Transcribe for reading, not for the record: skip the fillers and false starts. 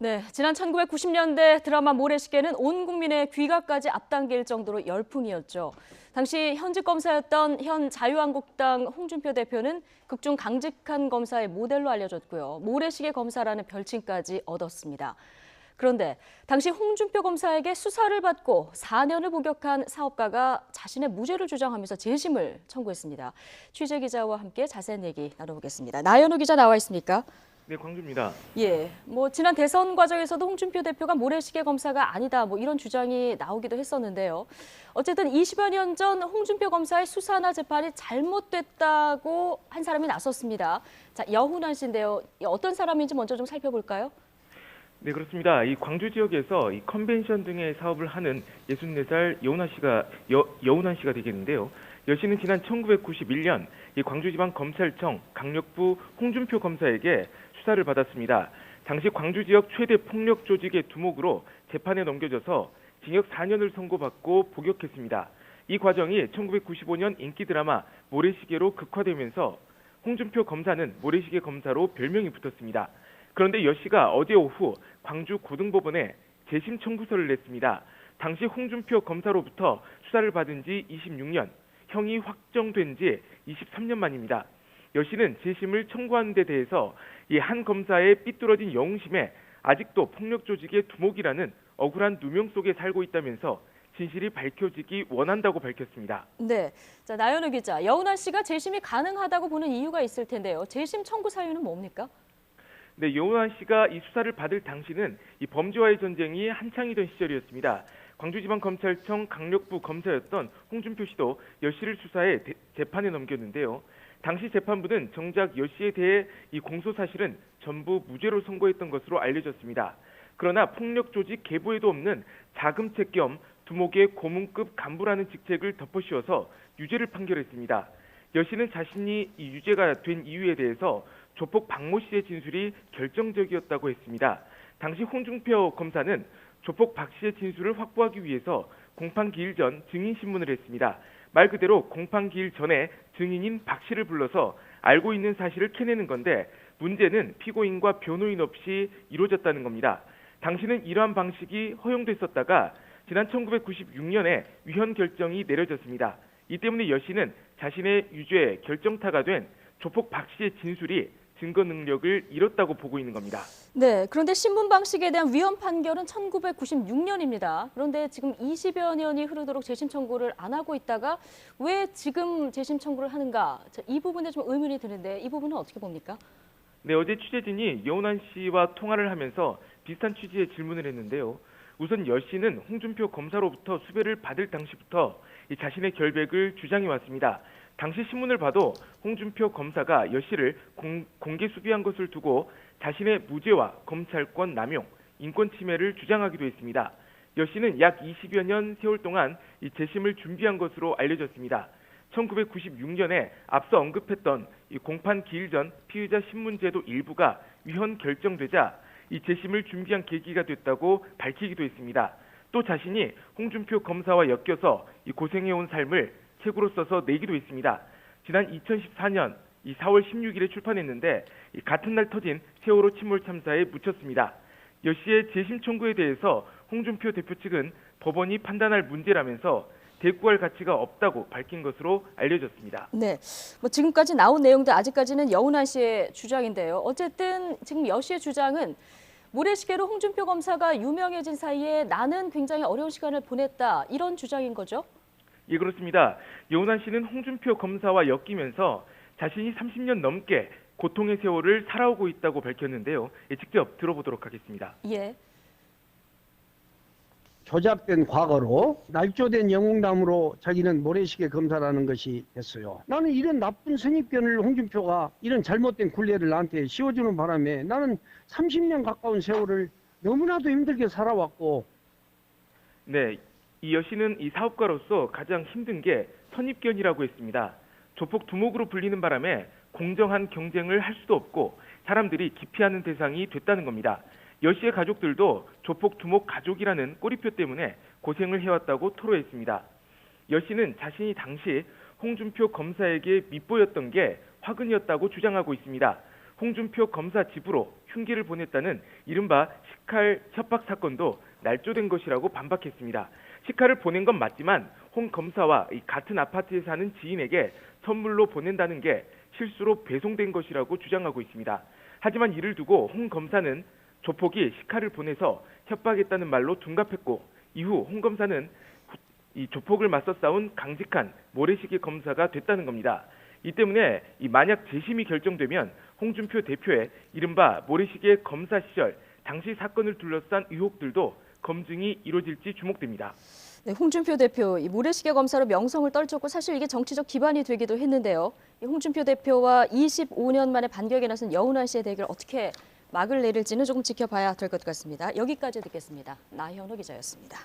네, 지난 1990년대 드라마 모래시계는 온 국민의 귀가까지 앞당길 정도로 열풍이었죠. 당시 현직 검사였던 현 자유한국당 홍준표 대표는 극중 강직한 검사의 모델로 알려졌고요. 모래시계 검사라는 별칭까지 얻었습니다. 그런데 당시 홍준표 검사에게 수사를 받고 4년을 복역한 사업가가 자신의 무죄를 주장하면서 재심을 청구했습니다. 취재 기자와 함께 자세한 얘기 나눠보겠습니다. 나연우 기자 나와 있습니까? 네, 광주입니다. 예, 지난 대선 과정에서도 홍준표 대표가 모래시계 검사가 아니다, 이런 주장이 나오기도 했었는데요. 어쨌든 20여 년 전 홍준표 검사의 수사나 재판이 잘못됐다고 한 사람이 나섰습니다. 자, 여훈환 씨인데요. 어떤 사람인지 먼저 좀 살펴볼까요? 네, 그렇습니다. 이 광주 지역에서 이 컨벤션 등의 사업을 하는 64살 여훈환 씨가 되겠는데요. 여 씨는 지난 1991년 이 광주지방검찰청 강력부 홍준표 검사에게 수사를 받았습니다. 당시 광주 지역 최대 폭력 조직의 두목으로 재판에 넘겨져서 징역 4년을 선고받고 복역했습니다. 이 과정이 1995년 인기 드라마 모래시계로 극화되면서 홍준표 검사는 모래시계 검사로 별명이 붙었습니다. 그런데 여 씨가 어제 오후 광주 고등법원에 재심 청구서를 냈습니다. 당시 홍준표 검사로부터 수사를 받은 지 26년, 형이 확정된 지 23년 만입니다. 여 씨는 재심을 청구하는 데 대해서 이 한 검사의 삐뚤어진 영웅심에 아직도 폭력 조직의 두목이라는 억울한 누명 속에 살고 있다면서 진실이 밝혀지기 원한다고 밝혔습니다. 네, 자, 나연우 기자, 여훈환 씨가 재심이 가능하다고 보는 이유가 있을 텐데요. 재심 청구 사유는 뭡니까? 네, 여훈환 씨가 이 수사를 받을 당시는 이 범죄와의 전쟁이 한창이던 시절이었습니다. 광주지방검찰청 강력부 검사였던 홍준표 씨도 여 씨를 수사해 재판에 넘겼는데요. 당시 재판부는 정작 여 씨에 대해 이 공소 사실은 전부 무죄로 선고했던 것으로 알려졌습니다. 그러나 폭력 조직 계보에도 없는 자금책 겸 두목의 고문급 간부라는 직책을 덮어씌워서 유죄를 판결했습니다. 여 씨는 자신이 이 유죄가 된 이유에 대해서 조폭 박모 씨의 진술이 결정적이었다고 했습니다. 당시 홍준표 검사는 조폭 박 씨의 진술을 확보하기 위해서 공판 기일 전 증인 신문을 했습니다. 말 그대로 공판 기일 전에 증인인 박 씨를 불러서 알고 있는 사실을 캐내는 건데 문제는 피고인과 변호인 없이 이루어졌다는 겁니다. 당시는 이러한 방식이 허용됐었다가 지난 1996년에 위헌 결정이 내려졌습니다. 이 때문에 여 씨는 자신의 유죄 결정타가 된 조폭 박 씨의 진술이 증거 능력을 잃었다고 보고 있는 겁니다. 네, 그런데 신문 방식에 대한 위헌 판결은 1996년입니다. 그런데 지금 20여 년이 흐르도록 재심 청구를 안 하고 있다가 왜 지금 재심 청구를 하는가? 자, 이 부분에 좀 의문이 드는데 이 부분은 어떻게 봅니까? 네, 어제 취재진이 여훈환 씨와 통화를 하면서 비슷한 취지의 질문을 했는데요. 우선 여 씨는 홍준표 검사로부터 수배를 받을 당시부터 자신의 결백을 주장해 왔습니다. 당시 신문을 봐도 홍준표 검사가 여 씨를 공개 수배한 것을 두고 자신의 무죄와 검찰권 남용, 인권 침해를 주장하기도 했습니다. 여 씨는 약 20여 년 세월 동안 이 재심을 준비한 것으로 알려졌습니다. 1996년에 앞서 언급했던 이 공판 기일 전 피의자 신문제도 일부가 위헌 결정되자 이 재심을 준비한 계기가 됐다고 밝히기도 했습니다. 또 자신이 홍준표 검사와 엮여서 이 고생해온 삶을 책으로 써서 내기도 했습니다. 지난 2014년 이 4월 16일에 출판했는데 이 같은 날 터진 세월호 침몰 참사에 묻혔습니다. 여 씨의 재심 청구에 대해서 홍준표 대표 측은 법원이 판단할 문제라면서 대꾸할 가치가 없다고 밝힌 것으로 알려졌습니다. 네, 지금까지 나온 내용들 아직까지는 여훈환 씨의 주장인데요. 어쨌든 지금 여 씨의 주장은 모래시계로 홍준표 검사가 유명해진 사이에 나는 굉장히 어려운 시간을 보냈다 이런 주장인 거죠? 예, 그렇습니다. 여훈환 씨는 홍준표 검사와 엮이면서 자신이 30년 넘게 고통의 세월을 살아오고 있다고 밝혔는데요. 예, 직접 들어보도록 하겠습니다. 예. 조작된 과거로 날조된 영웅담으로 자기는 모래시계 검사라는 것이 됐어요. 나는 이런 나쁜 선입견을 홍준표가 이런 잘못된 굴레를 나한테 씌워주는 바람에 나는 30년 가까운 세월을 너무나도 힘들게 살아왔고. 네, 이 여 씨는 이 사업가로서 가장 힘든 게 선입견이라고 했습니다. 조폭 두목으로 불리는 바람에 공정한 경쟁을 할 수도 없고 사람들이 기피하는 대상이 됐다는 겁니다. 여 씨의 가족들도 조폭 두목 가족이라는 꼬리표 때문에 고생을 해왔다고 토로했습니다. 여 씨는 자신이 당시 홍준표 검사에게 밑보였던 게 화근이었다고 주장하고 있습니다. 홍준표 검사 집으로 흉기를 보냈다는 이른바 식칼 협박 사건도 날조된 것이라고 반박했습니다. 식칼을 보낸 건 맞지만 홍 검사와 같은 아파트에 사는 지인에게 선물로 보낸다는 게 실수로 배송된 것이라고 주장하고 있습니다. 하지만 이를 두고 홍 검사는 조폭이 식칼을 보내서 협박했다는 말로 둔갑했고, 이후 홍 검사는 이 조폭을 맞서 싸운 강직한 모래시계 검사가 됐다는 겁니다. 이 때문에 만약 재심이 결정되면 홍준표 대표의 이른바 모래시계 검사 시절 당시 사건을 둘러싼 의혹들도 검증이 이루어질지 주목됩니다. 네, 홍준표 대표, 이 모래시계 검사로 명성을 떨쳤고 사실 이게 정치적 기반이 되기도 했는데요. 이 홍준표 대표와 25년 만에 반격에 나선 여운환 씨의 대결 어떻게 막을 내릴지는 조금 지켜봐야 될 것 같습니다. 여기까지 듣겠습니다. 나현우 기자였습니다.